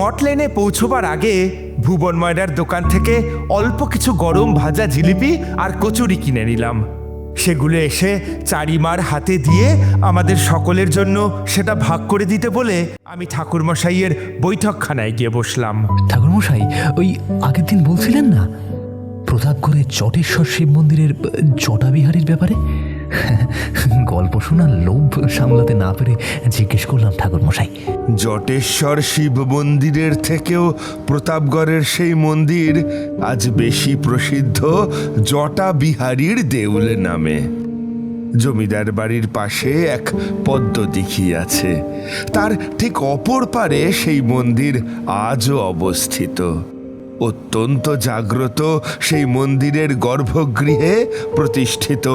মঠ লেনে পৌঁছবার আগে ভুবন ময়রার দোকান থেকে অল্প কিছু গরম ভাজা জিলিপি আর কচুরি কিনে নিলাম। সেগুলো এসে চারিমার হাতে দিয়ে আমাদের সকলের জন্য সেটা ভাগ করে দিতে বলে আমি ঠাকুরমশাইয়ের বৈঠকখানায় গিয়ে বসলাম। ঠাকুরমশাই, ওই আগের দিন বলছিলেন না প্রতাপগড়ের জটেশ্বর শিব মন্দিরের জটাবিহারীর ব্যাপারে? গল্প শোনার লোভ সামলাতে না পেরে জিজ্ঞেস করলাম ঠাকুরমশাই। জটেশ্বর শিব মন্দিরের থেকেও প্রতাপগড়ের সেই মন্দির আজ বেশি প্রসিদ্ধ জটাবিহারীর দেউল নামে। জমিদার বাড়ির পাশে এক পদ্মদিঘি আছে, তার ঠিক অপর পারে সেই মন্দির আজও অবস্থিত। অত্যন্ত জাগ্রত সেই মন্দিরের গর্ভগৃহে প্রতিষ্ঠিত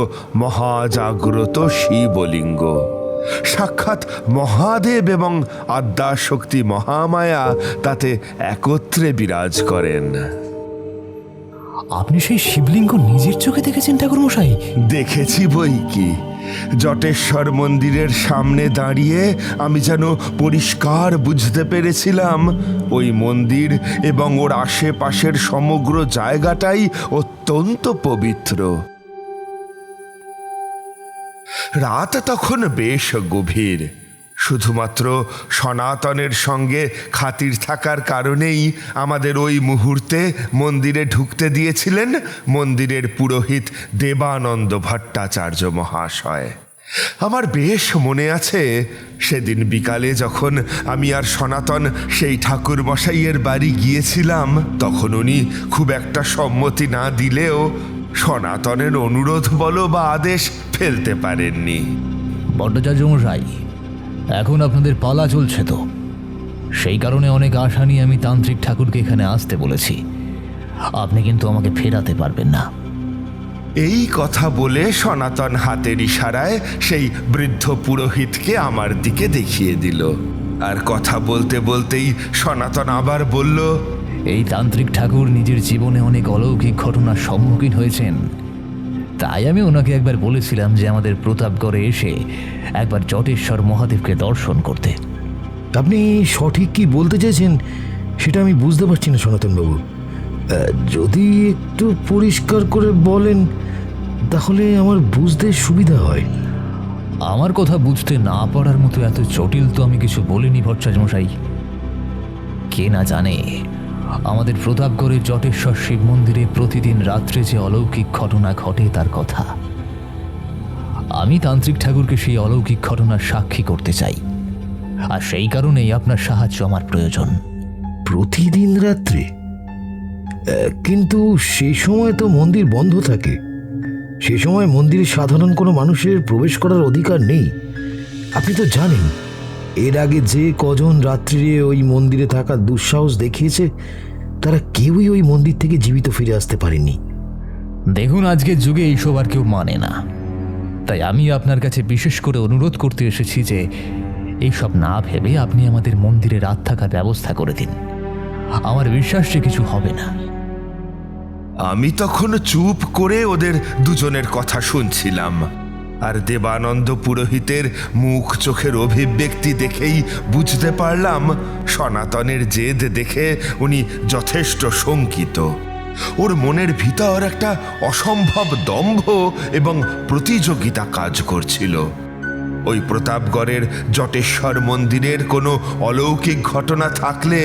মহাজাগ্রত শিবলিঙ্গ। সাক্ষাৎ মহাদেব এবং আদ্যাশক্তি মহামায়া তাতে একত্রে বিরাজ করেন। আপনি সেই শিবলিঙ্গ নিজের চোখে দেখেছেন ঠাকুরমশাই? দেখেছি বই কি। জটেশ্বর মন্দিরের সামনে দাঁড়িয়ে আমি যেন পরিষ্কার বুঝতে পেরেছিলাম ওই মন্দির এবং ওর আশেপাশের সমগ্র জায়গাটাই অত্যন্ত পবিত্র। রাত তখন বেশ গভীর। শুধুমাত্র সনাতনের সঙ্গে খাতির থাকার কারণেই আমাদের ওই মুহূর্তে মন্দিরে ঢুকতে দিয়েছিলেন মন্দিরের পুরোহিত দেবানন্দ ভট্টাচার্য মহাশয়। আমার বেশ মনে আছে সেদিন বিকালে যখন আমি আর সনাতন সেই ঠাকুর মশাইয়ের বাড়ি গিয়েছিলাম, তখন উনি খুব একটা সম্মতি না দিলেও সনাতনের অনুরোধ বলো বা আদেশ ফেলতে পারেননি। ভট্টাচার্য মশাই, এখন আপনাদের পালা চলছে তো, সেই কারণে অনেক আশা নিয়ে আমি তান্ত্রিক ঠাকুরকে এখানে আসতে বলেছি। আপনি কিন্তু আমাকে ফেরাতে পারবেন না। এই কথা বলে সনাতন হাতের ইশারায় সেই বৃদ্ধ পুরোহিতকে আমার দিকে দেখিয়ে দিল। আর কথা বলতে বলতেই সনাতন আবার বলল, এই তান্ত্রিক ঠাকুর নিজের জীবনে অনেক অলৌকিক ঘটনার সম্মুখীন হয়েছেন, তাই আমি ওনাকে একবার বলেছিলাম যে আমাদের প্রতাপগড়ে এসে একবার জটেশ্বর মহাদেবকে দর্শন করতে। আপনি সঠিক কি বলতে চাইছেন সেটা আমি বুঝতে পারছি না সনাতনবাবু। যদি একটু পরিষ্কার করে বলেন তাহলে আমার বুঝতে সুবিধা হয়। আমার কথা বুঝতে না পারার মতো এত জটিল তো আমি কিছু বলিনি ভট্টাচার্য মশাই। কে না জানে আমাদের প্রতাপগড়ের জটেশ্বর শিব মন্দিরে প্রতিদিন রাত্রে যে অলৌকিক ঘটনা ঘটে তার কথা। আমি তান্ত্রিক ঠাকুরকে সেই অলৌকিক ঘটনার সাক্ষী করতে চাই, আর সেই কারণেই আপনার সাহায্য আমার প্রয়োজন। প্রতিদিন রাত্রে? কিন্তু সেই সময় তো মন্দির বন্ধ থাকে। সে সময় মন্দিরে সাধারণ কোনো মানুষের প্রবেশ করার অধিকার নেই। আপনি তো জানেন এর আগে যে কজন রাত্রিরে ওই মন্দিরে থাকার দুঃসাহস দেখিয়েছে তারা কেউই ওই মন্দির থেকে জীবিত ফিরে আসতে পারেনি। দেখুন, আজকের যুগে এইসব আর কেউ মানে না, তাই আমি আপনার কাছে বিশেষ করে অনুরোধ করতে এসেছি যে এইসব না ভেবে আপনি আমাদের মন্দিরে রাত থাকার ব্যবস্থা করে দিন। আমার বিশ্বাস যে কিছু হবে না। আমি তখন চুপ করে ওদের দুজনের কথা শুনছিলাম, আর দেবানন্দ পুরোহিতের মুখ চোখের অভিব্যক্তি দেখেই বুঝতে পারলাম সনাতনের জেদ দেখে উনি যথেষ্ট শঙ্কিত। ওর মনের ভিতর একটা অসম্ভব দম্ভ এবং প্রতিযোগিতা কাজ করছিল। ওই প্রতাপগড়ের জটেশ্বর মন্দিরের কোনো অলৌকিক ঘটনা থাকলে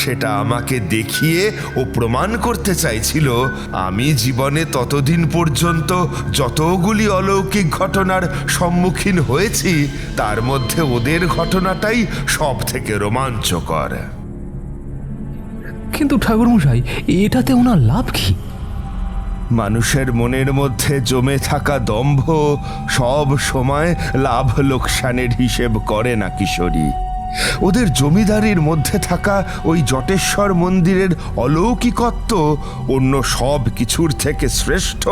সেটা আমাকে দেখিয়ে ও প্রমাণ করতে চাইছিল আমি জীবনে ততদিন পর্যন্ত যতগুলি অলৌকিক ঘটনার সম্মুখীন হয়েছি তার মধ্যে ওদের ঘটনাটাই সব থেকে রোমাঞ্চকর। কিন্তু ঠাকুরমশাই, এটাতে ওনার লাভ কি? মানুষের মনের মধ্যে জমে থাকা দম্ভ সব সময় লাভ লোকসানের হিসেব করে না কিশোরী। ওদের জমিদারির মধ্যে থাকা ওই জটেশ্বর মন্দিরের অলৌকিকত্ব অন্য সব কিছুর থেকে শ্রেষ্ঠ,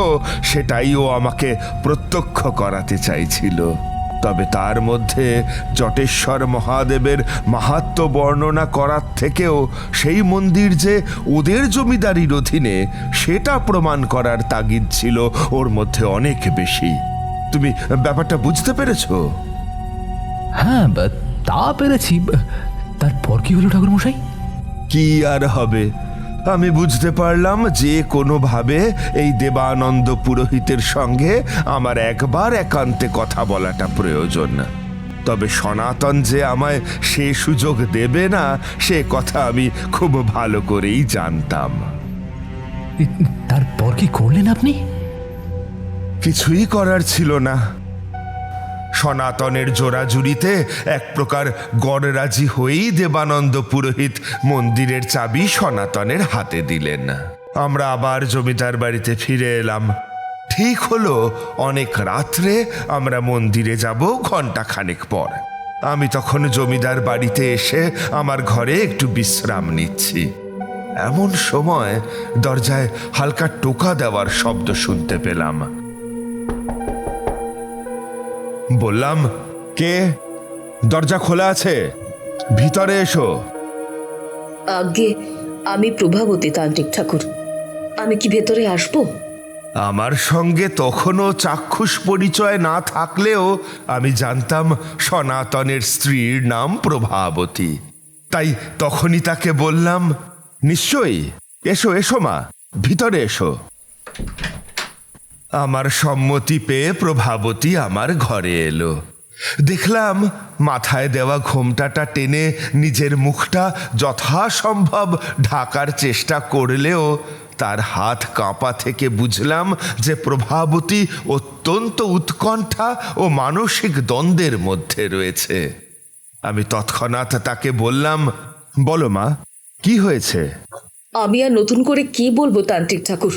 সেটাই ও আমাকে প্রত্যক্ষ করাতে চাইছিল। তবে তার মধ্যে জটেশ্বর মহাদেবের মাহাত্ম্য বর্ণনা করার থেকেও সেই মন্দির যে ওদের জমিদারির অধীনে সেটা প্রমাণ করার তাগিদ ছিল ওর মধ্যে অনেক বেশি। তুমি ব্যাপারটা বুঝতে পেরেছো? হ্যাঁ, তা পেরেছি। তারপর কি হলো ঠাকুরমশাই? কি আর হবে, আমি বুঝতে পারলাম যে কোনোভাবে এই দেবানন্দ পুরোহিতের সঙ্গে আমার একবার একান্তে কথা বলাটা প্রয়োজন। তবে সনাতন যে আমায় সে সুযোগ দেবে না সে কথা আমি খুব ভালো করেই জানতাম। তারপর কি করলেন আপনি? কিছুই করার ছিল না। সনাতনের জোড়াজুড়িতে এক প্রকার গড়রাজি হয়েই দেবানন্দ পুরোহিত মন্দিরের চাবি সনাতনের হাতে দিলেন। আমরা আবার জমিদার বাড়িতে ফিরে এলাম। ঠিক হলো অনেক রাত্রে আমরা মন্দিরে যাব ঘণ্টাখানেক পর। আমি তখন জমিদার বাড়িতে এসে আমার ঘরে একটু বিশ্রাম নিচ্ছি। এমন সময় দরজায় হালকা টোকা দেওয়ার শব্দ শুনতে পেলাম। বললাম, কে? দরজা খোলা আছে, ভিতরে এসো। আজ্ঞে, আমি প্রভাবতী তান্ত্রিক ঠাকুর। আমি কি ভেতরে আসবো? আমার সঙ্গে তখনও চাক্ষুষ পরিচয় না থাকলেও আমি জানতাম সনাতনের স্ত্রীর নাম প্রভাবতী। তাই তখনই তাকে বললাম, নিশ্চয়ই, এসো এসো মা, ভিতরে এসো। আমার সম্মতি পেয়ে প্রভাবতী আমার ঘরে এলো। দেখলাম মাথায় দেওয়া ঘোমটাটা টেনে নিজের মুখটা যথাসম্ভব ঢাকার চেষ্টা করলেও তার হাত কাঁপা থেকে বুঝলাম যে প্রভাবতী অত্যন্ত উৎকণ্ঠা ও মানসিক দ্বন্দ্বের মধ্যে রয়েছে। আমি তৎক্ষণাৎ তাকে বললাম, বলো মা, কি হয়েছে? আমি আর নতুন করে কি বলবো তান্ত্রিক ঠাকুর?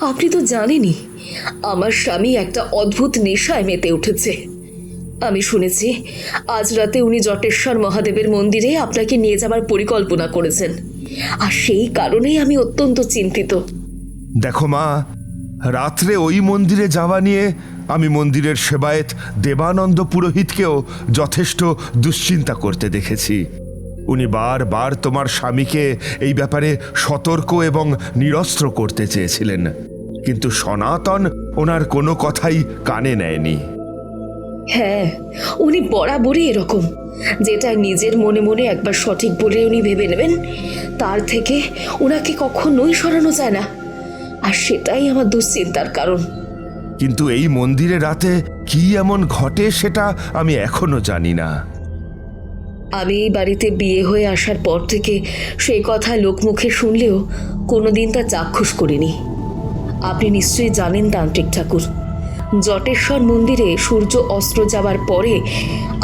আপনি তো জানেনই আমার স্বামী একটা অদ্ভুত নেশায় মেতে উঠেছে। আমি শুনেছি আজ রাতে উনি জটেশ্বর মহাদেবের মন্দিরে আপনাকে নিয়ে যাবার পরিকল্পনা করেছেন, আর সেই কারণেই আমি অত্যন্ত চিন্তিত। দেখো মা, রাত্রে ওই মন্দিরে যাওয়া নিয়ে আমি মন্দিরের সেবায়েত দেবানন্দ পুরোহিতকেও যথেষ্ট দুশ্চিন্তা করতে দেখেছি। উনি বারবার তোমার স্বামীকে এই ব্যাপারে সতর্ক এবং নিরস্ত্র করতে চেয়েছিলেন, কিন্তু সনাতন ওনার কোনো কথাই কানে নেয়নি। হ্যাঁ, উনি বরাবরই এরকম। যেটা নিজের মনে মনে একবার সঠিক বলে উনি ভেবে নেবেন, তার থেকে ওনাকে কখনোই সরানো যায় না। আর সেটাই আমার দুশ্চিন্তার কারণ। কিন্তু এই মন্দিরে রাতে কি এমন ঘটে সেটা আমি এখনো জানি না। আমি এই বাড়িতে বিয়ে হয়ে আসার পর থেকে সেই কথা লোকমুখে শুনলেও কোনোদিন তা চাক্ষুষ করিনি। আপনি নিশ্চয়ই জানেন তান্ত্রিক ঠাকুর, জটেশ্বর মন্দিরে সূর্য অস্ত যাওয়ার পরে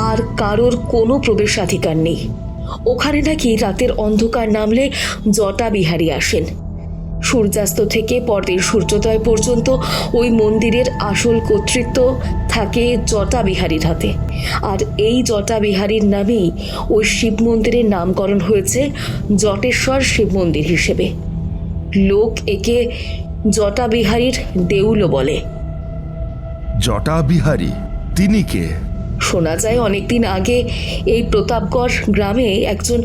আর কারোর কোনো প্রবেশাধিকার নেই। ওখানে নাকি রাতের অন্ধকার নামলে জটা বিহারী আসেন। সূর্যাস্ত থেকে পরদিন সূর্যোদয় পর্যন্ত ওই মন্দিরের আসল কর্তৃত্ব থাকে জটা বিহারীর হাতে। আর এই জটা বিহারীর নামেই ওই শিব মন্দিরের নামকরণ হয়েছে জটেশ্বর শিব মন্দির হিসেবে। লোক একে জটা বিহারীর দেউলও বলে। জটা বিহারী তিনি কে? শোনা যায় অনেকদিন আগে এই প্রতাপগড় গ্রামে একজন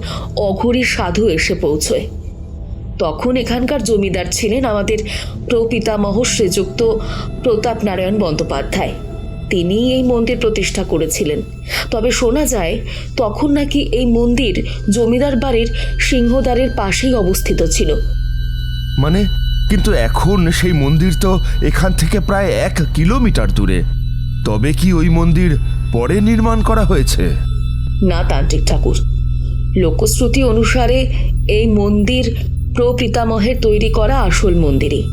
অঘরী সাধু এসে পৌঁছয়। তখন এখানকার জমিদার ছিলেন আমাদের প্রপিতামহ শ্রীযুক্ত প্রতাপ নারায়ণ বন্দ্যোপাধ্যায়। তিনি এই মন্দির প্রতিষ্ঠা করেছিলেন। তবে শোনা যায় তখন নাকি এই মন্দির জমিদার বাড়ির সিংহদ্বারের পাশেই অবস্থিত ছিল। মানে, কিন্তু এখন সেই মন্দির তো এখান থেকে প্রায় 1 কিলোমিটার দূরে। তবে কি ওই মন্দির পরে নির্মাণ করা হয়েছে? না তান্ত্রিক ঠাকুর, লোকশ্রুতি অনুসারে এই মন্দির প্রপিতামহের তৈরি করা আসল মন্দিরই।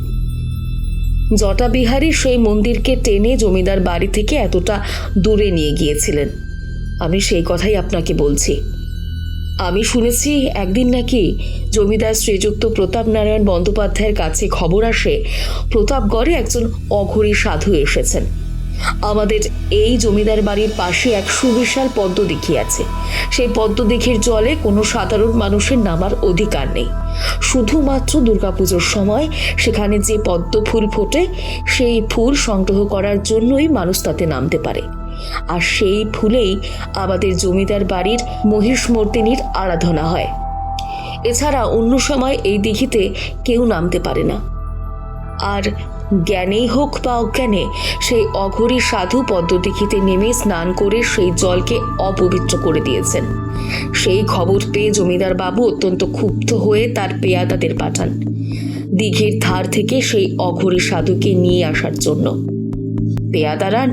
জটাবিহারী সেই মন্দিরকে টেনে জমিদার বাড়ি থেকে এতটা দূরে নিয়ে গিয়েছিলেন। আমি সেই কথাই আপনাকে বলছি। আমি শুনেছি একদিন নাকি জমিদার শ্রীযুক্ত প্রতাপ নারায়ণ বন্দ্যোপাধ্যায়ের কাছে খবর আসে প্রতাপগড়ে একজন অঘরী সাধু এসেছেন। আমাদের এই জমিদার বাড়ির পাশে এক সুবিশাল পদ্মদিঘি আছে। সেই পদ্মদিঘির জলে কোনো সাধারণ মানুষের নামার অধিকার নেই। শুধুমাত্র দুর্গাপুজোর সময় সেখানে যে পদ্ম ফুল ফোটে সেই ফুল সংগ্রহ করার জন্যই মানুষ তাতে নামতে পারে। আর সেই ফুলেই আমাদের জমিদার বাড়ির মহিষমর্দিনীর আরাধনা হয়। এছাড়া অন্য সময় এই দিঘিতে কেউ নামতে পারে না। আর জ্ঞানেই হোক বা অজ্ঞানে সেই অঘরী সাধু পদ্মদিঘিতে নেমে স্নান করে সেই জলকে অপবিত্র করে দিয়েছেন। সেই খবর পেয়ে জমিদার বাবু অত্যন্ত ক্ষুব্ধ হয়ে তার পেয়াদাদের পাঠান দিঘির ধার থেকে সেই অঘরী সাধুকে নিয়ে আসার জন্য। পেয়াদারা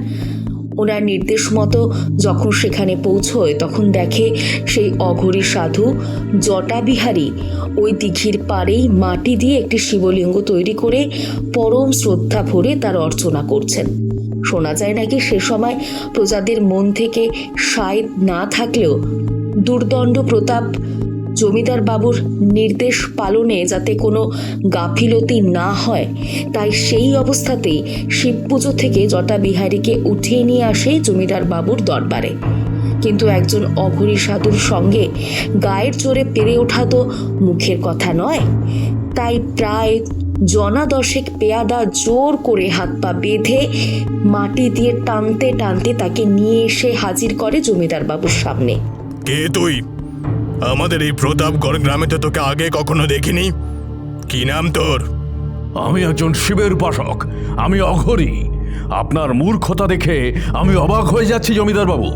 ওনার নির্দেশ মতো যখন সেখানে পৌঁছয় তখন দেখে সেই অঘরী সাধু জটাবিহারী ওই দিঘির পাড়েই মাটি দিয়ে একটি শিবলিঙ্গ তৈরি করে পরম শ্রদ্ধা ভরে তার অর্চনা করছেন। শোনা যায় নাকি সে সময় প্রজাদের মন থেকে সায় না থাকলেও দুর্দণ্ড প্রতাপ জমিদার বাবুর নির্দেশ পালনে যাতে কোনো গাফিলতি না হয় তাই সেই অবস্থাতেই শিব পুজো থেকে জটাবিহারীকে উঠিয়ে নিয়ে আসে জমিদার বাবুর দরবারে। কিন্তু একজন অঘরী সাধুর সঙ্গে গায়ের জোরে পেরে ওঠা তো মুখের কথা নয়, তাই প্রায় জনা দশেক পেয়াদা জোর করে হাত পা বেঁধে মাটি দিয়ে টানতে টানতে তাকে নিয়ে এসে হাজির করে জমিদার বাবুর সামনে। কে তুই? আমাদের এই প্রতাপগড় গ্রামে তো তোকে আগে কখনো দেখিনি। কি নাম তোর? আমি একজন শিবের উপাসক, আমি অঘরী। আপনার মূর্খতা দেখে আমি অবাক হয়ে যাচ্ছি জমিদার বাবু।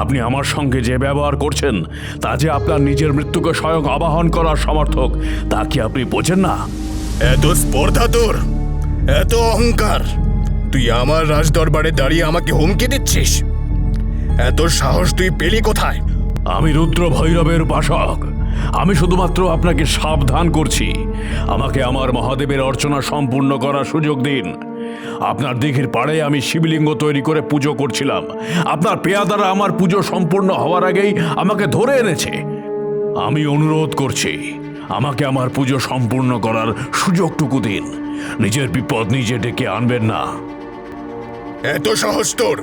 আপনি আমার সঙ্গে যে ব্যবহার করছেন তা যে আপনার নিজের মৃত্যুকে স্বয়ং আবাহন করার সমর্থক, তা কি আপনি বোঝেন না? এত স্পর্ধা তোর, এত অহংকার! তুই আমার রাজদরবারে দাঁড়িয়ে আমাকে হুমকি দিচ্ছিস? এত সাহস তুই পেলি কোথায়? আমি রুদ্র ভৈরবের উপাসক। আমি শুধুমাত্র আপনাকে সাবধান করছি, আমাকে আমার মহাদেবের অর্চনা সম্পূর্ণ করার সুযোগ দিন। আপনার দিঘির পাড়ে আমি শিবলিঙ্গ তৈরি করে পুজো করছিলাম। আপনার পেয়াদারা আমার পুজো সম্পূর্ণ হওয়ার আগেই আমাকে ধরে এনেছে। আমি অনুরোধ করছি, আমাকে আমার পুজো সম্পূর্ণ করার সুযোগটুকু দিন। নিজের বিপদ নিজে ডেকে আনবেন না। এত সাহস তোর?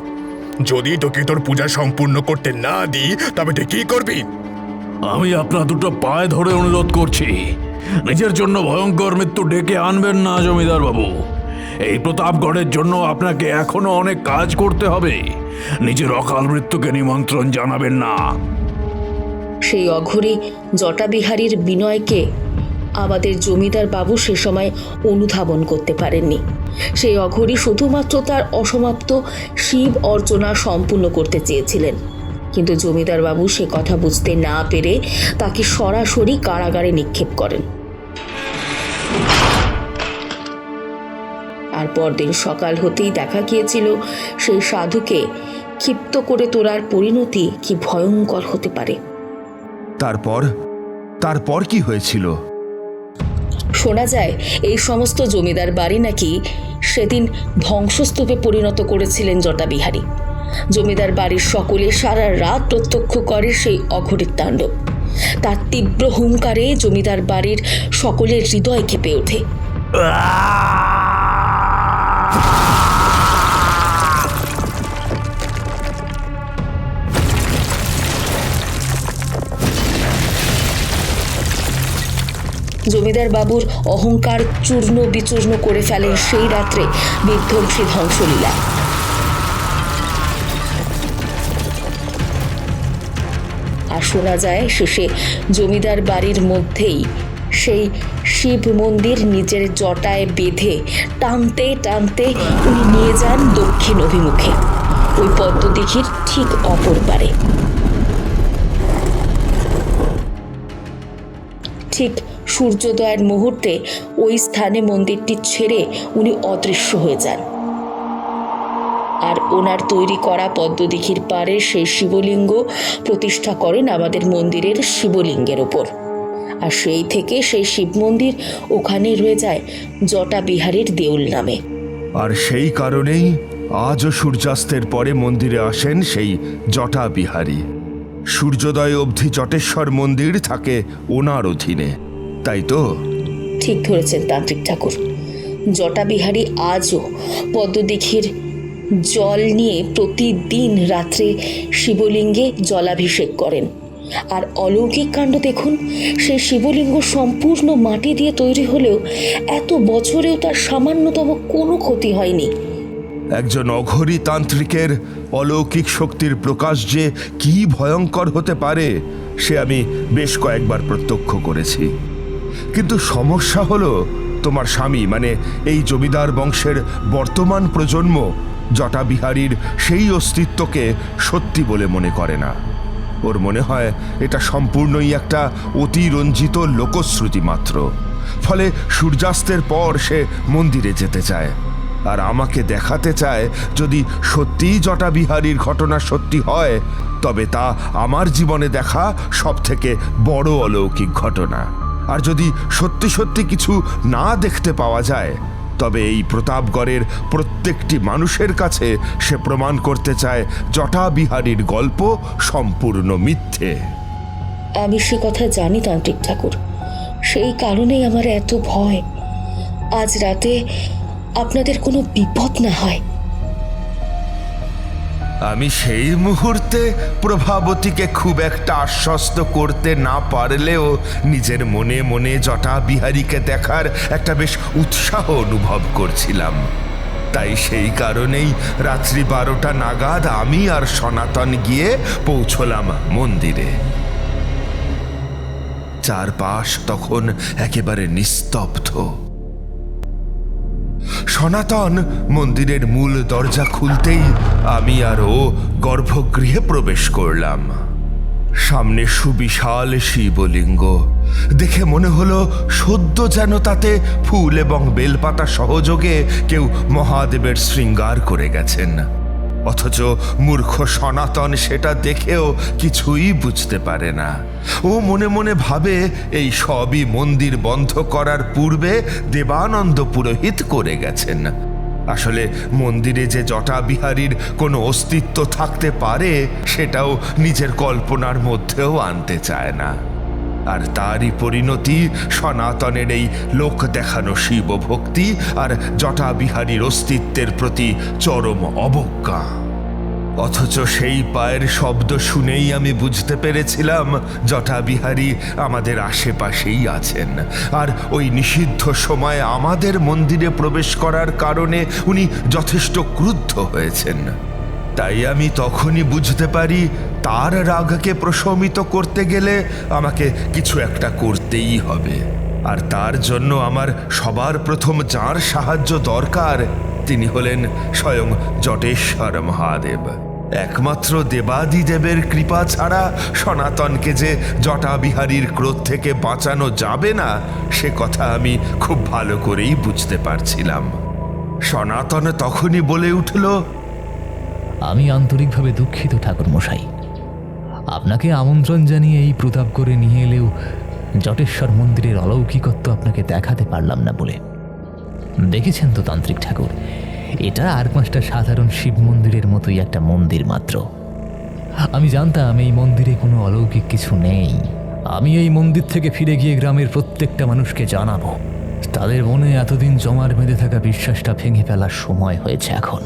যদি তোকে তোর পূজা সম্পূর্ণ করতে না দিই তবে তুই কি করবি? আমি আপনার দুটো পায়ে ধরে অনুরোধ করছি, নিজের জন্য ভয়ঙ্কর মৃত্যু ডেকে আনবেন না জমিদার বাবু। এই প্রতাপগড়ের জন্য আপনাকে এখনো অনেক কাজ করতে হবে। নিজের অকাল মৃত্যুকে নিমন্ত্রণ জানাবেন না। সেই অঘরী জটাবিহারীর বিনয়কে আমাদের জমিদার বাবু সে সময় অনুধাবন করতে পারেননি। সেই অঘরী শুধুমাত্র তার অসমাপ্ত শিব অর্চনা সম্পূর্ণ করতে চেয়েছিলেন, কিন্তু জমিদার বাবু সে কথা বুঝতে না পেরে তাকে সরাসরি কারাগারে নিক্ষেপ করেন। আর পরদিন সকাল হতেই দেখা গিয়েছিল সেই সাধুকে ক্ষিপ্ত করে তোলার পরিণতি কি ভয়ঙ্কর হতে পারে। তারপর কি হয়েছিল? শোনা যায় এই সমস্ত জমিদার বাড়ি নাকি সেদিন ধ্বংসস্তূপে পরিণত করেছিলেন জটাবিহারী। জমিদার বাড়ির সকলে সারা রাত প্রত্যক্ষ করে সেই অঘরীর তাণ্ডব। তার তীব্র হুঙ্কারে জমিদার বাড়ির সকলের হৃদয় কেঁপে ওঠে। জমিদার বাবুর অহংকার চূর্ণ বিচূর্ণ করে ফেলেন সেই রাত্রে বিধ্বংসী ধ্বংসলীলা। আর শোনা যায় শেষে জমিদার বাড়ির মধ্যেই সেই শিব মন্দির নিজের জটায় বেঁধে টানতে টানতে উনি নিয়ে যান দক্ষিণ অভিমুখে, ওই পদ্মদিঘির ঠিক অপর পারে। ঠিক সূর্যোদয়ের মুহূর্তে ওই স্থানে মন্দিরটি ছেড়ে উনি অদৃশ্য হয়ে যান। আর ওনার তৈরি করা পদ্মদিঘির পাড়ে সেই শিবলিঙ্গ প্রতিষ্ঠা করেন আমাদের মন্দিরের শিবলিঙ্গের ওপর। আর সেই থেকে সেই শিব মন্দির ওখানেই রয়ে যায় জটাবিহারীর দেউল নামে। আর সেই কারণেই আজও সূর্যাস্তের পরে মন্দিরে আসেন সেই জটাবিহারী। সূর্যোদয় অবধি জটেশ্বর মন্দির থাকে ওনার অধীনে, তাই তো? ঠিক ধরেছেন তান্ত্রিক ঠাকুর। জটাবিহারী আজও পদ্মদিঘির জল নিয়ে প্রতিদিন রাত্রে শিবলিঙ্গে জলাভিষেক করেন। আর অলৌকিক কাণ্ড দেখুন, সেই শিবলিঙ্গ সম্পূর্ণ মাটি দিয়ে তৈরি হলেও এত বছরেও তার সামান্যতম কোনো ক্ষতি হয়নি। একজন অঘরী তান্ত্রিকের অলৌকিক শক্তির প্রকাশ যে কি ভয়ঙ্কর হতে পারে সে আমি বেশ কয়েকবার প্রত্যক্ষ করেছি। কিন্তু সমস্যা হলো তোমার স্বামী মানে এই জমিদার বংশের বর্তমান প্রজন্ম জটাবিহারীর সেই অস্তিত্বকে সত্যি বলে মনে করে না। ওর মনে হয় এটা সম্পূর্ণই একটা অতিরঞ্জিত লোকশ্রুতি মাত্র। ফলে সূর্যাস্তের পর সে মন্দিরে যেতে চায় আর আমাকে দেখাতে চায় যদি সত্যিই জটাবিহারীর ঘটনা সত্যি হয় তবে তা আমার জীবনে দেখা সবথেকে বড় অলৌকিক ঘটনা। আর যদি সত্যি সত্যি কিছু না দেখতে পাওয়া যায় তবে এই প্রতাপগড়ের প্রত্যেকটি মানুষের কাছে সে প্রমাণ করতে চায় জটাবিহারীর গল্প সম্পূর্ণ মিথ্যে। আমি সে কথা জানি তান্ত্রিক ঠাকুর, সেই কারণেই আমার এত ভয় আজ রাতে আপনাদের কোনো বিপদ না হয়। আমি সেই মুহূর্তে প্রভাবতীকে খুব একটা আশ্বস্ত করতে না পারলেও নিজের মনে মনে জটাবিহারীকে দেখার একটা বেশ উৎসাহ অনুভব করছিলাম। তাই সেই কারণেই রাত্রি 12টা নাগাদ আমি আর সনাতন গিয়ে পৌঁছলাম মন্দিরে। চারপাশ তখন একেবারে নিস্তব্ধ। সনাতন মন্দিরের মূল দরজা খুলতেই আমি আর ও গর্ভগৃহে প্রবেশ করলাম। সামনে সুবিশাল শিবলিঙ্গ দেখে মনে হলো সদ্য যেন তাতে ফুল এবং বেলপাতা সহযোগে কেউ মহাদেবের শৃঙ্গার করে গেছেন। অথচ মূর্খ সনাতন সেটা দেখেও কিছুই বুঝতে পারে না। ও মনে মনে ভাবে এই সবই মন্দির বন্ধ করার পূর্বে দেবানন্দ পুরোহিত করে গেছেন। আসলে মন্দিরে যে জটাবিহারীর কোনো অস্তিত্ব থাকতে পারে সেটাও নিজের কল্পনার মধ্যেও আনতে চায় না। আর তারই পরিণতি সনাতনের এই লোক দেখানো শিবভক্তি আর জটাবিহারীর অস্তিত্বের প্রতি চরম অবজ্ঞা। অথচ সেই পায়ের শব্দ শুনেই আমি বুঝতে পেরেছিলাম জটাবিহারী আমাদের আশেপাশেই আছেন, আর ওই নিষিদ্ধ সময়ে আমাদের মন্দিরে প্রবেশ করার কারণে উনি যথেষ্ট ক্রুদ্ধ হয়েছেন। তাই আমি তখনই বুঝতে পারি তার রাগকে প্রশমিত করতে গেলে আমাকে কিছু একটা করতেই হবে। আর তার জন্য আমার সবার প্রথম যার সাহায্য দরকার তিনি হলেন স্বয়ং জটেশ্বর মহাদেব। একমাত্র দেবাদিদেবের কৃপা ছাড়া সনাতনকে যে জটাবিহারীর ক্রোধ থেকে বাঁচানো যাবে না সে কথা আমি খুব ভালো করেই বুঝতে পারছিলাম। সনাতন তখনই বলে উঠল, আমি আন্তরিকভাবে দুঃখিত ঠাকুর মশাই, আপনাকে আমন্ত্রণ জানিয়ে এই প্রতাপগড়ে নিয়ে এলেও জটেশ্বর মন্দিরের অলৌকিকত্ব আপনাকে দেখাতে পারলাম না বলে। দেখেছেন তো তান্ত্রিক ঠাকুর, এটা আর 5টা সাধারণ শিব মন্দিরের মতোই একটা মন্দির মাত্র। আমি জানতাম এই মন্দিরে কোনো অলৌকিক কিছু নেই। আমি এই মন্দির থেকে ফিরে গিয়ে গ্রামের প্রত্যেকটা মানুষকে জানাবো। তাদের মনে এতদিন জমার বেঁধে থাকা বিশ্বাসটা ভেঙে ফেলার সময় হয়েছে এখন।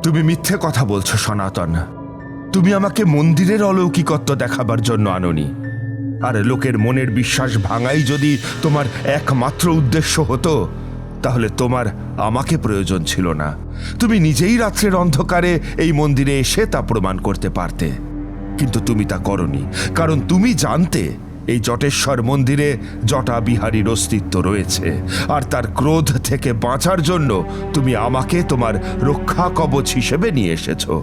তুমি মিথ্যে কথা বলছো সনাতন। তুমি আমাকে মন্দিরের অলৌকিকত্ব দেখাবার জন্য আনোনি। আর লোকের মনের বিশ্বাস ভাঙাই যদি তোমার একমাত্র উদ্দেশ্য হতো তাহলে তোমার আমাকে প্রয়োজন ছিল না। তুমি নিজেই রাত্রের অন্ধকারে এই মন্দিরে এসে তা প্রমাণ করতে পারতে, কিন্তু তুমি তা করনি, কারণ তুমি জানতে এই জটেশ্বর মন্দিরে জটাবিহারীর অস্তিত্ব রয়েছে। আর তার ক্রোধ থেকে বাঁচার জন্য তুমি আমাকে তোমার রক্ষা কবচ হিসেবে নিয়ে এসেছো।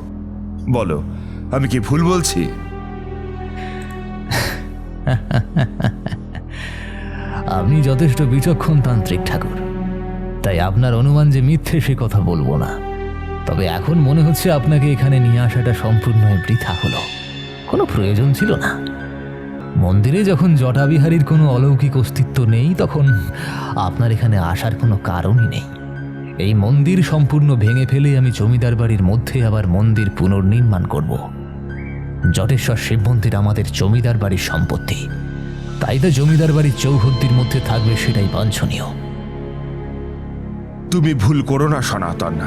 বলো, আমি কি ভুল বলছি? আপনি যথেষ্ট বিচক্ষণ তান্ত্রিক ঠাকুর, তাই আপনার অনুমান যে মিথ্যে সে কথা বলবো না। তবে এখন মনে হচ্ছে আপনাকে এখানে নিয়ে আসাটা সম্পূর্ণ বৃথা হলো, কোনো প্রয়োজন ছিল না। মন্দিরে যখন জটাবিহারীর কোনো অলৌকিক অস্তিত্ব নেই তখন আপনার এখানে আসার কোনো কারণই নেই। এই মন্দির সম্পূর্ণ ভেঙে ফেলে আমি জমিদার বাড়ির মধ্যে আবার মন্দির পুনর্নির্মাণ করব। জটেশ্বর শিব মন্দির আমাদের জমিদার বাড়ির সম্পত্তি, তাই তো জমিদার বাড়ির চৌহদ্দির মধ্যে থাকবে, সেটাই বাঞ্ছনীয়। তুমি ভুল করো না সনাতন।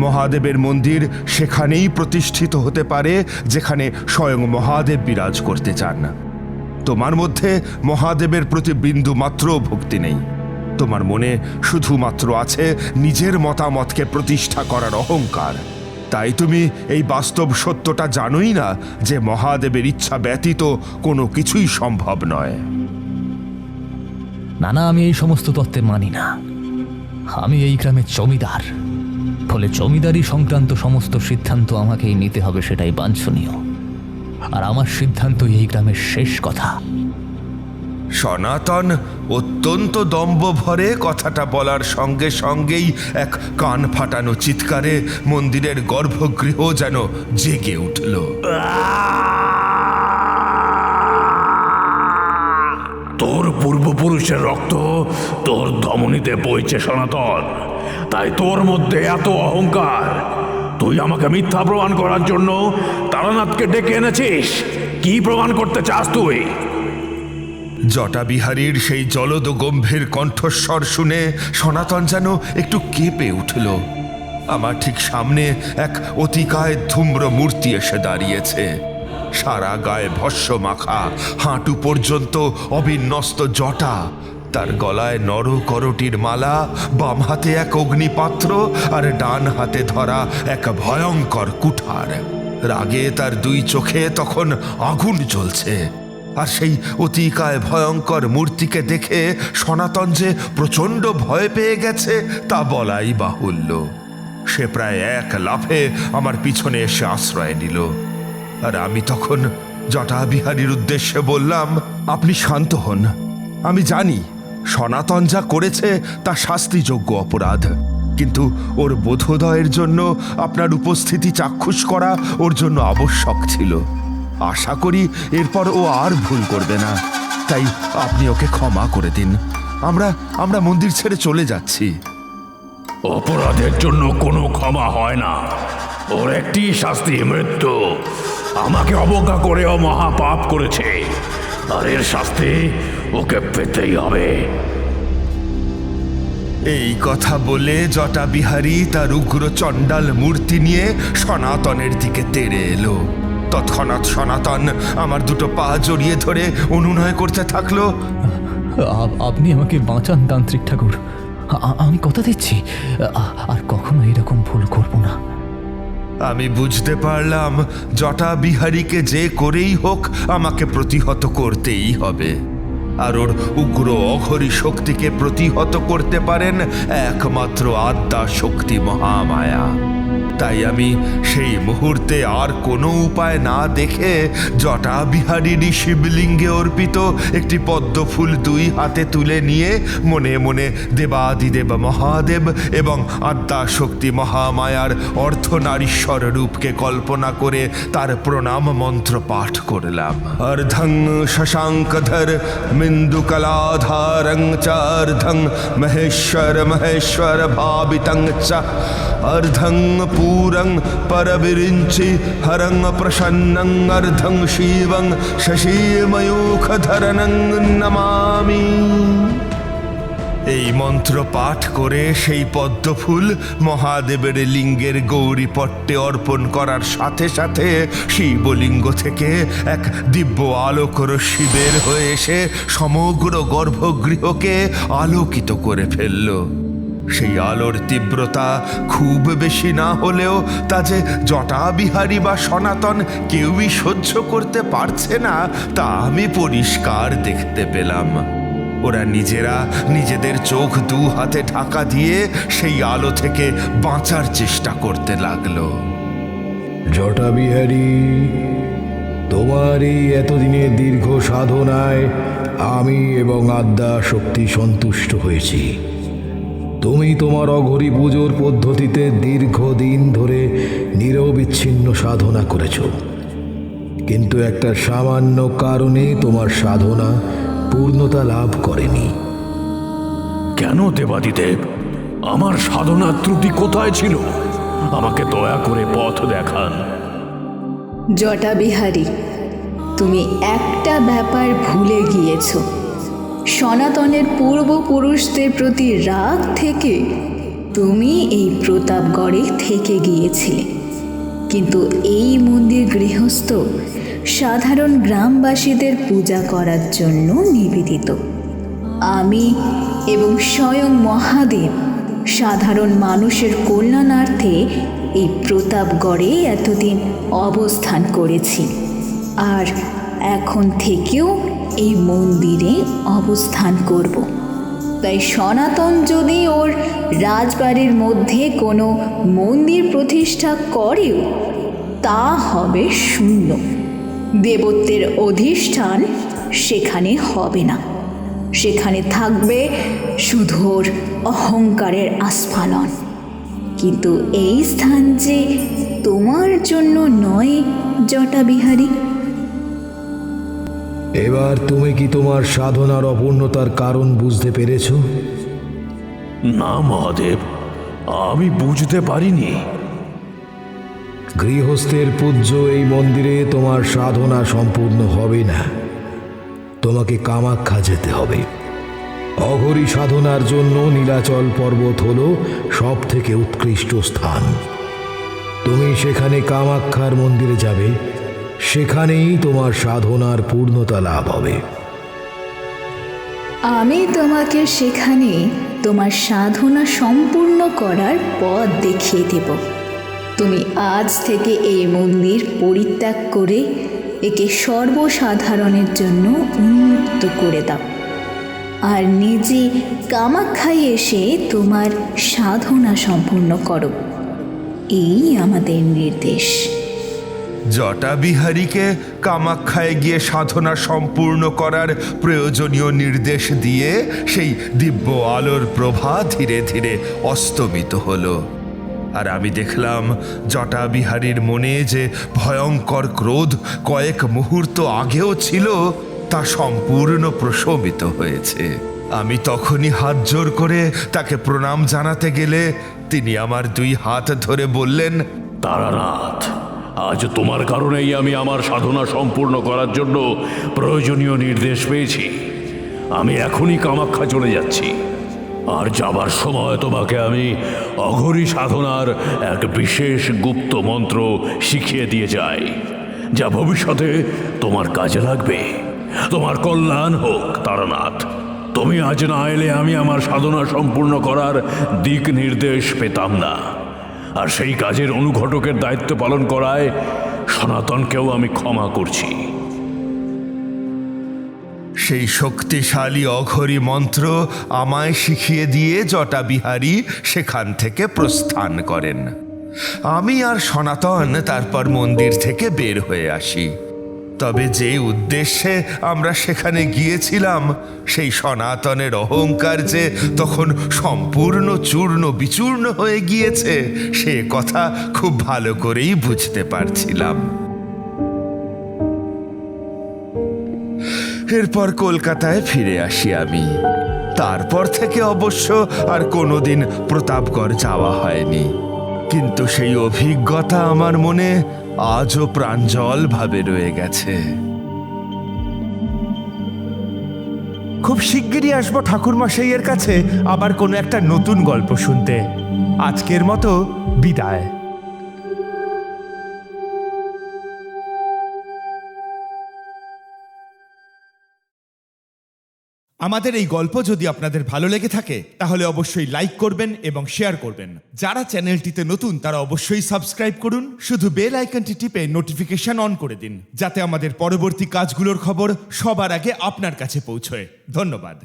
মহাদেবের মন্দির সেখানেই প্রতিষ্ঠিত হতে পারে যেখানে স্বয়ং মহাদেব বিরাজ করতে চান। তোমার মধ্যে মহাদেবের প্রতি বিন্দু মাত্র ভক্তি নেই। তোমার মনে শুধুমাত্র আছে নিজের মতামতকে প্রতিষ্ঠা করার অহংকার। তাই তুমি এই বাস্তব সত্যটা জানোই না যে মহাদেবের ইচ্ছা ব্যতীত কোনো কিছুই সম্ভব নয়। না না, আমি এই সমস্ত তত্ত্বে মানি না। আমি এই গ্রামের জমিদার, ফলে জমিদারি সংক্রান্ত সমস্ত সিদ্ধান্ত আমাকেই নিতে হবে, সেটাই বাঞ্ছনীয়। আর আমার সিদ্ধান্তই এই গ্রামের শেষ কথা। সনাতন অত্যন্ত দম্ভ ভরে কথাটা বলার সঙ্গে সঙ্গেই এক কান ফাটানো চিৎকারে মন্দিরের গর্ভগৃহ যেন জেগে উঠল। তোর পূর্বপুরুষের রক্ত তোর ধমনীতে বইছে সনাতন, তাই তোর মধ্যে এত অহংকার। তুই আমাকে মিথ্যা প্রমাণ করার জন্য তারানাথকে ডেকে এনেছিস। কি প্রমাণ করতে চাস তুই? জটাবিহারীর সেই জলদ গম্ভীর কণ্ঠস্বর শুনে সনাতন যেন একটু কেঁপে উঠল। আমার ঠিক সামনে এক অতিকায় ধূম্র মূর্তি এসে দাঁড়িয়েছে। সারা গায়ে ভস্য মাখা, হাঁটু পর্যন্ত অবিন্যস্ত জটা, তার গলায় নর করটির মালা, বাম হাতে এক অগ্নিপাত্র আর ডান হাতে ধরা এক ভয়ঙ্কর কুঠার। রাগে তার দুই চোখে তখন আগুন জ্বলছে। আর সেই অতিকায় ভয়ঙ্কর মূর্তিকে দেখে সনাতন যে প্রচণ্ড ভয় পেয়ে গেছে তা বলাই বাহুল্য। সে প্রায় এক লাফে আমার পিছনে এসে আশ্রয় নিল। আর আমি তখন জটাবিহারীর উদ্দেশ্যে বললাম, আপনি শান্ত হন। আমি জানি সনাতন যা করেছে তা শাস্তিযোগ্য অপরাধ, কিন্তু ওর বোধোদয়ের জন্য আপনার উপস্থিতি চাক্ষুষ করা ওর জন্য আবশ্যক ছিল। আশা করি এরপর ও আর ভুল করবে না, তাই আপনি ওকে ক্ষমা করে দিন। আমরা মন্দির ছেড়ে চলে যাচ্ছি। অপরাধের জন্য কোনো ক্ষমা হয় না, ওর একটি শাস্তি মৃত্যু। আমাকে অবজ্ঞা করেও মহাপাপ করেছে, আর এর শাস্তি ওকে পেতেই হবে। এই কথা বলে জটাবিহারী তার উগ্র চণ্ডাল মূর্তি নিয়ে সনাতনের দিকে তেড়ে এলো। তৎক্ষণাৎ সনাতন আমার দুটো পা জড়িয়ে ধরে অনুনয় করতে থাকলো, আপনি আমাকে বাঁচান তান্ত্রিক ঠাকুর। আমি কথা দিচ্ছি আর কখনো এরকম ভুল করব না। আমি বুঝতে পারলাম জটাবিহারীকে যে করেই হোক আমাকে প্রতিহত করতেই হবে। আর ওর উগ্র অঘরী শক্তিকে প্রতিহত করতে পারেন একমাত্র আদ্যা শক্তি মহামায়া। তাই আমি সেই মুহূর্তে আর কোনো উপায় না দেখে জটাবিহারীরই শিবলিঙ্গে অর্পিত একটি পদ্মফুল দুই হাতে তুলে নিয়ে মনে মনে দেবাদিদেব মহাদেব এবং আদ্যা শক্তি মহামায়ার অর্ধনারীশ্বর রূপকে কল্পনা করে তার প্রণাম মন্ত্র পাঠ করলাম। অর্ধং শশাঙ্কধর মিন্দুকলাধারং চ অর্ধং মহেশ্বর মহেশ্বর ভাবিতং চ অর্ধং पूरं परविरिञ्चि हरं प्रसन्नं अर्धं शिवं शशीमयूखधरनं नमामि। এই মন্ত্র পাঠ করে সেই পদ্মফুল মহাদেবের লিঙ্গের গৌরীপট্টে অর্পণ করার সাথে সাথে শিবলিঙ্গ থেকে এক দিব্য আলোক রশ্মি বের হয়ে এসে সমগ্র গর্ভগৃহকে আলোকিত করে ফেলল। সেই আলোর তীব্রতা খুব বেশি না হলেও তা যে জটাবিহারী বা সনাতন কেউই সহ্য করতে পারছে না তা আমি পরিষ্কার দেখতে পেলাম। ওরা নিজেরা নিজেদের চোখ দু হাতে ঢাকা দিয়ে সেই আলো থেকে বাঁচার চেষ্টা করতে লাগলো। জটাবিহারী, তোমার এই এতদিনের দীর্ঘ সাধনায় আমি এবং আদ্যা শক্তি সন্তুষ্ট হয়েছি। তুমি তোমার অঘরী পুজোর পদ্ধতিতে দীর্ঘদিন ধরে নিরবিচ্ছিন্ন সাধনা করেছ, কিন্তু একটা সামান্য কারণে তোমার সাধনা পূর্ণতা লাভ করেনি। কেন দেবাদিদেব? আমার সাধনার ত্রুটি কোথায় ছিল? আমাকে দয়া করে পথ দেখান। জটাবিহারী, তুমি একটা ব্যাপার ভুলে গিয়েছ। সনাতনের পূর্বপুরুষদের প্রতি রাগ থেকে তুমি এই প্রতাপগড়ে থেকে গিয়েছিলে, কিন্তু এই মন্দির গৃহস্থ সাধারণ গ্রামবাসীদের পূজা করার জন্য নিবেদিত। আমি এবং স্বয়ং মহাদেব সাধারণ মানুষের কল্যাণার্থে এই প্রতাপগড়ে এতদিন অবস্থান করেছি, আর এখন থেকেও এই মন্দিরে অবস্থান করব। তাই সনাতন যদি ওর রাজবাড়ির মধ্যে কোনো মন্দির প্রতিষ্ঠা করেও তা হবে শূন্য। দেবত্বের অধিষ্ঠান সেখানে হবে না, সেখানে থাকবে শুধু ওর অহংকারের আস্ফালন। কিন্তু এই স্থান যে তোমার জন্য নয় জটাবিহারী। এবার তুমি কি তোমার সাধনার অপূর্ণতার কারণ বুঝতে পেরেছো? না মহাদেব, আমি বুঝতে পারিনি। গৃহস্থের পূজ্য এই মন্দিরে তোমার সাধনা সম্পূর্ণ হবে না, তোমাকে কামাখ্যা যেতে হবে। অঘরী সাধনার জন্য নীলাচল পর্বত হল সব থেকে উৎকৃষ্ট স্থান। তুমি সেখানে কামাখ্যার মন্দিরে যাবে, সেখানেই তোমার সাধনার পূর্ণতা লাভ হবে। আমি তোমাকে সেখানে তোমার সাধনা সম্পূর্ণ করার পথ দেখিয়ে দেব। তুমি আজ থেকে এই মন্দির পরিত্যাগ করে একে সর্বসাধারণের জন্য উন্মুক্ত করে দাও, আর নিজে কামাখ্যায় এসে তোমার সাধনা সম্পূর্ণ করো। এই আমাদের নির্দেশ। জটাবিহারীকে কামাখ্যায় গিয়ে সাধনা সম্পূর্ণ করার প্রয়োজনীয় নির্দেশ দিয়ে সেই দিব্য আলোর প্রভা ধীরে ধীরে অস্তমিত হলো। আর আমি দেখলাম জটাবিহারীর মনে যে ভয়ঙ্কর ক্রোধ কয়েক মুহূর্ত আগেও ছিল, তা সম্পূর্ণ প্রশমিত হয়েছে। আমি তখনই হাত জোর করে তাকে প্রণাম জানাতে গেলে তিনি আমার 2 হাত ধরে বললেন, তারানাথ, আজ তোমার কারণেই আমি আমার সাধনা সম্পূর্ণ করার জন্য প্রয়োজনীয় নির্দেশ পেয়েছি। আমি এখনই কামাখ্যা চলে যাচ্ছি, আর যাবার সময় তোমাকে আমি অঘরী সাধনার এক বিশেষ গুপ্ত মন্ত্র শিখিয়ে দিয়ে যাই, যা ভবিষ্যতে তোমার কাজে লাগবে। তোমার কল্যাণ হোক তারানাথ। তুমি আজ না এলে আমি আমার সাধনা সম্পূর্ণ করার দিক নির্দেশ পেতাম না, আর সেই কাজের অনুঘটকের দায়িত্ব পালন করায় সনাতনকেও আমি ক্ষমা করছি। সেই শক্তিশালী অঘরী মন্ত্র আমায় শিখিয়ে দিয়ে জটাবিহারী সেখান থেকে প্রস্থান করেন। আমি আর সনাতন তারপর মন্দির থেকে বের হয়ে আসি। তবে যে উদ্দেশ্যে আমরা সেখানে গিয়েছিলাম, সেই সনাতনের অহংকার যে তখন সম্পূর্ণ চূর্ণ বিচূর্ণ হয়ে গিয়েছে, সে কথা খুব ভালো করেই বুঝতে পারছিলাম। এরপর কলকাতায় ফিরে আসি আমি। তারপর থেকে অবশ্য আর কোনোদিন প্রতাপগড় যাওয়া হয়নি, কিন্তু সেই অভিজ্ঞতা আমার মনে আজও প্রাঞ্জল ভাবে রয়ে গেছে। খুব শিগগিরই আসবো ঠাকুরমশাইয়ের কাছে আবার কোনো একটা নতুন গল্প শুনতে। আজকের মতো বিদায়। আমাদের এই গল্প যদি আপনাদের ভালো লেগে থাকে তাহলে অবশ্যই লাইক করবেন এবং শেয়ার করবেন। যারা চ্যানেলটিতে নতুন তারা অবশ্যই সাবস্ক্রাইব করুন। শুধু বেল আইকনটি টিপে নোটিফিকেশন অন করে দিন, যাতে আমাদের পরবর্তী কাজগুলোর খবর সবার আগে আপনার কাছে পৌঁছয়। ধন্যবাদ।